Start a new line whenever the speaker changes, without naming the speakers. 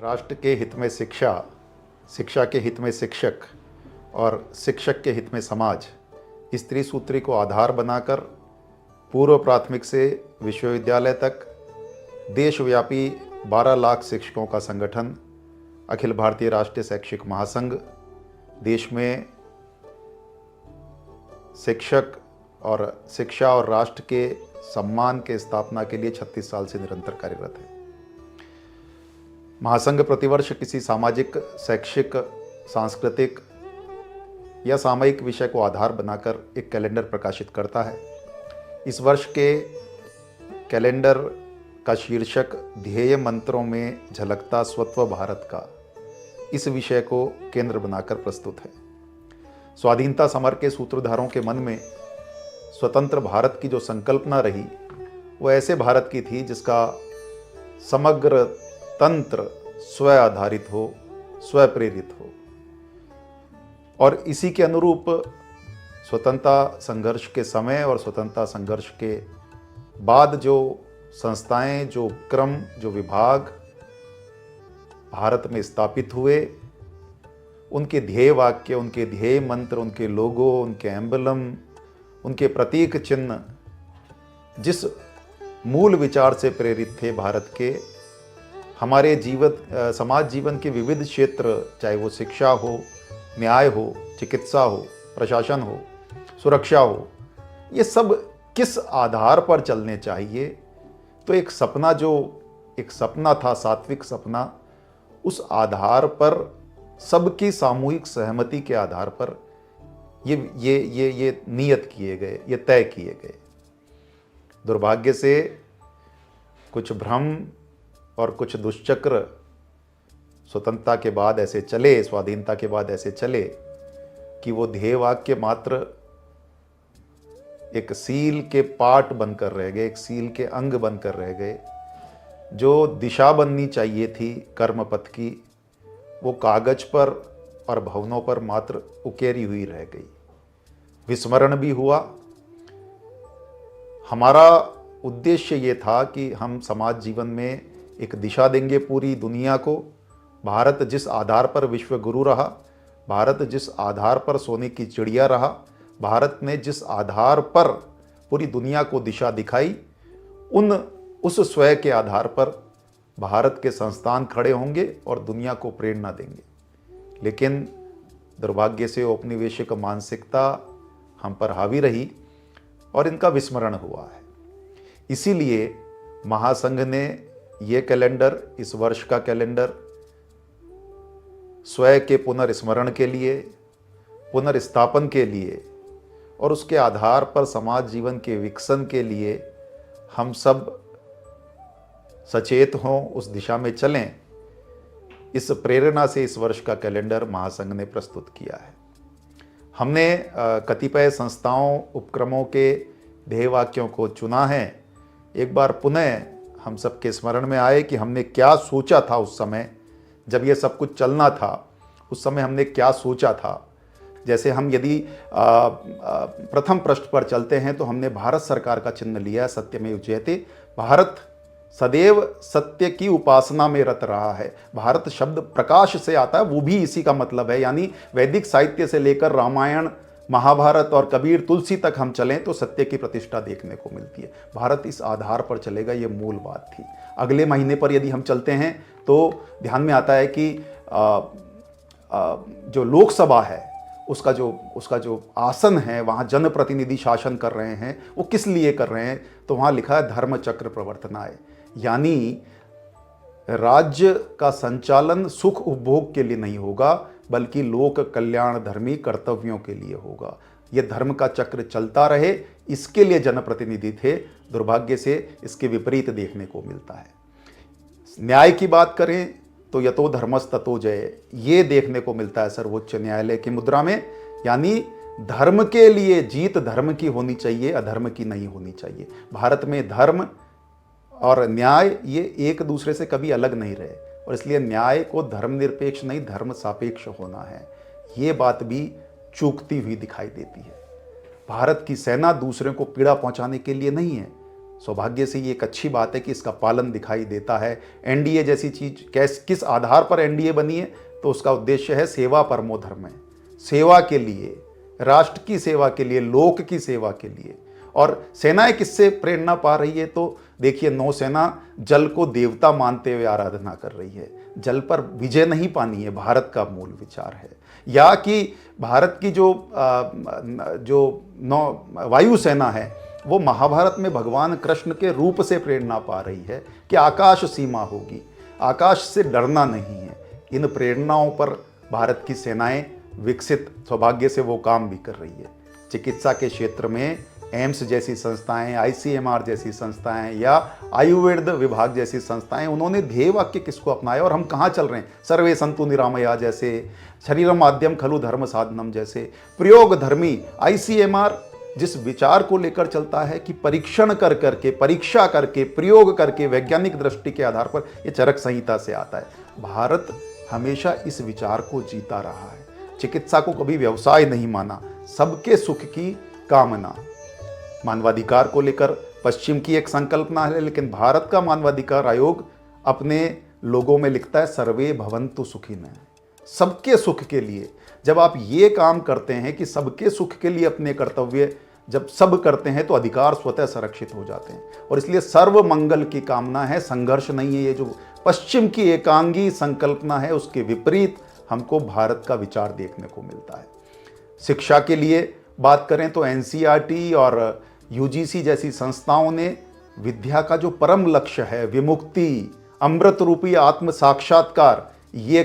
राष्ट्र के हित में शिक्षा, शिक्षा के हित में शिक्षक और शिक्षक के हित में समाज, इस त्रिसूत्री को आधार बनाकर पूर्व प्राथमिक से विश्वविद्यालय तक देशव्यापी 12 लाख शिक्षकों का संगठन अखिल भारतीय राष्ट्रीय शैक्षिक महासंघ देश में शिक्षक और शिक्षा और राष्ट्र के सम्मान के स्थापना के लिए 36 साल से निरंतर कार्यरत है। महासंघ प्रतिवर्ष किसी सामाजिक, शैक्षिक, सांस्कृतिक या सामयिक विषय को आधार बनाकर एक कैलेंडर प्रकाशित करता है। इस वर्ष के कैलेंडर का शीर्षक ध्येय मंत्रों में झलकता स्वत्व भारत का, इस विषय को केंद्र बनाकर प्रस्तुत है। स्वाधीनता समर के सूत्रधारों के मन में स्वतंत्र भारत की जो संकल्पना रही, वो ऐसे भारत की थी जिसका समग्र तंत्र स्व आधारित हो, स्व प्रेरित हो। और इसी के अनुरूप स्वतंत्रता संघर्ष के समय और स्वतंत्रता संघर्ष के बाद जो संस्थाएं, जो उपक्रम, जो विभाग भारत में स्थापित हुए, उनके ध्येय वाक्य, उनके ध्येय मंत्र, उनके लोगो, उनके एम्बलम, उनके प्रतीक चिन्ह जिस मूल विचार से प्रेरित थे भारत के, हमारे समाज जीवन के विविध क्षेत्र, चाहे वो शिक्षा हो, न्याय हो, चिकित्सा हो, प्रशासन हो, सुरक्षा हो, ये सब किस आधार पर चलने चाहिए। तो एक सपना था, सात्विक सपना, उस आधार पर सबकी सामूहिक सहमति के आधार पर ये नियत किए गए, ये तय किए गए। दुर्भाग्य से कुछ भ्रम और कुछ दुष्चक्र स्वतंत्रता के बाद ऐसे चले, स्वाधीनता के बाद ऐसे चले कि वो ध्येय वाक्य मात्र एक सील के पार्ट बनकर रह गए, एक सील के अंग बनकर रह गए। जो दिशा बननी चाहिए थी कर्म पथ की, वो कागज पर और भवनों पर मात्र उकेरी हुई रह गई। विस्मरण भी हुआ। हमारा उद्देश्य ये था कि हम समाज जीवन में एक दिशा देंगे पूरी दुनिया को। भारत जिस आधार पर विश्व गुरु रहा, भारत जिस आधार पर सोने की चिड़िया रहा, भारत ने जिस आधार पर पूरी दुनिया को दिशा दिखाई, उस स्वयं के आधार पर भारत के संस्थान खड़े होंगे और दुनिया को प्रेरणा देंगे। लेकिन दुर्भाग्य से औपनिवेशिक मानसिकता हम पर हावी रही और इनका विस्मरण हुआ है। इसीलिए महासंघ ने ये कैलेंडर, इस वर्ष का कैलेंडर स्वयं के पुनर्स्मरण के लिए, पुनर्स्थापन के लिए और उसके आधार पर समाज जीवन के विकसन के लिए हम सब सचेत हों, उस दिशा में चलें, इस प्रेरणा से इस वर्ष का कैलेंडर महासंघ ने प्रस्तुत किया है। हमने कतिपय संस्थाओं, उपक्रमों के ध्येय वाक्यों को चुना है। एक बार पुनः हम सबके स्मरण में आए कि हमने क्या सोचा था उस समय जब ये सब कुछ चलना था। उस समय हमने क्या सोचा था। जैसे हम यदि प्रथम पृष्ठ पर चलते हैं तो हमने भारत सरकार का चिन्ह लिया, सत्यमेव जयते। भारत सदैव सत्य की उपासना में रत रहा है। भारत शब्द प्रकाश से आता है, वो भी इसी का मतलब है। यानी वैदिक साहित्य से लेकर रामायण, महाभारत और कबीर, तुलसी तक हम चलें तो सत्य की प्रतिष्ठा देखने को मिलती है। भारत इस आधार पर चलेगा, ये मूल बात थी। अगले महीने पर यदि हम चलते हैं तो ध्यान में आता है कि जो लोकसभा है उसका जो आसन है, वहाँ जनप्रतिनिधि शासन कर रहे हैं, वो किस लिए कर रहे हैं। तो वहाँ लिखा है धर्म चक्र प्रवर्तनाय, यानी राज्य का संचालन सुख उपभोग के लिए नहीं होगा, बल्कि लोक कल्याण धर्मी कर्तव्यों के लिए होगा। ये धर्म का चक्र चलता रहे, इसके लिए जनप्रतिनिधि थे। दुर्भाग्य से इसके विपरीत देखने को मिलता है। न्याय की बात करें तो यतो धर्मस्ततो जय, ये देखने को मिलता है सर्वोच्च न्यायालय की मुद्रा में। यानी धर्म के लिए जीत धर्म की होनी चाहिए, अधर्म की नहीं होनी चाहिए। भारत में धर्म और न्याय ये एक दूसरे से कभी अलग नहीं रहे, और इसलिए न्याय को धर्मनिरपेक्ष नहीं, धर्म सापेक्ष होना है। ये बात भी चूकती हुई दिखाई देती है। भारत की सेना दूसरे को पीड़ा पहुंचाने के लिए नहीं है, सौभाग्य से ये एक अच्छी बात है कि इसका पालन दिखाई देता है। एनडीए जैसी चीज़ किस आधार पर एनडीए बनी है, तो उसका उद्देश्य है सेवा परमो धर्मः, सेवा के लिए, राष्ट्र की सेवा के लिए, लोक की सेवा के लिए। और सेनाएं किससे प्रेरणा पा रही है, तो देखिए नौसेना जल को देवता मानते हुए आराधना कर रही है। जल पर विजय नहीं पानी है, भारत का मूल विचार है। या कि भारत की जो वायुसेना है वो महाभारत में भगवान कृष्ण के रूप से प्रेरणा पा रही है कि आकाश सीमा होगी, आकाश से डरना नहीं है। इन प्रेरणाओं पर भारत की सेनाएं विकसित, सौभाग्य से वो काम भी कर रही है। चिकित्सा के क्षेत्र में एम्स जैसी संस्थाएं, आईसीएमआर जैसी संस्थाएं या आयुर्वेद विभाग जैसी संस्थाएं, उन्होंने ध्येय वाक्य किसको अपनाया और हम कहाँ चल रहे हैं? सर्वे संतु निरामया जैसे, शरीरम माध्यम खलु धर्म साधनम जैसे, प्रयोग धर्मी आईसीएमआर जिस विचार को लेकर चलता है कि परीक्षण कर करके, परीक्षा करके, प्रयोग करके, वैज्ञानिक दृष्टि के आधार पर, ये चरक संहिता से आता है। भारत हमेशा इस विचार को जीता रहा है, चिकित्सा को कभी व्यवसाय नहीं माना, सबके सुख की कामना। मानवाधिकार को लेकर पश्चिम की एक संकल्पना है, लेकिन भारत का मानवाधिकार आयोग अपने लोगों में लिखता है सर्वे भवन्तु सुखिनः, सबके सुख के लिए। जब आप ये काम करते हैं कि सबके सुख के लिए अपने कर्तव्य जब सब करते हैं, तो अधिकार स्वतः संरक्षित हो जाते हैं। और इसलिए सर्व मंगल की कामना है, संघर्ष नहीं है। ये जो पश्चिम की एकांगी संकल्पना है, उसके विपरीत हमको भारत का विचार देखने को मिलता है। शिक्षा के लिए बात करें तो एनसीईआरटी और यूजीसी जैसी संस्थाओं ने विद्या का जो परम लक्ष्य है, विमुक्ति, अमृत रूपी आत्म साक्षात्कार, ये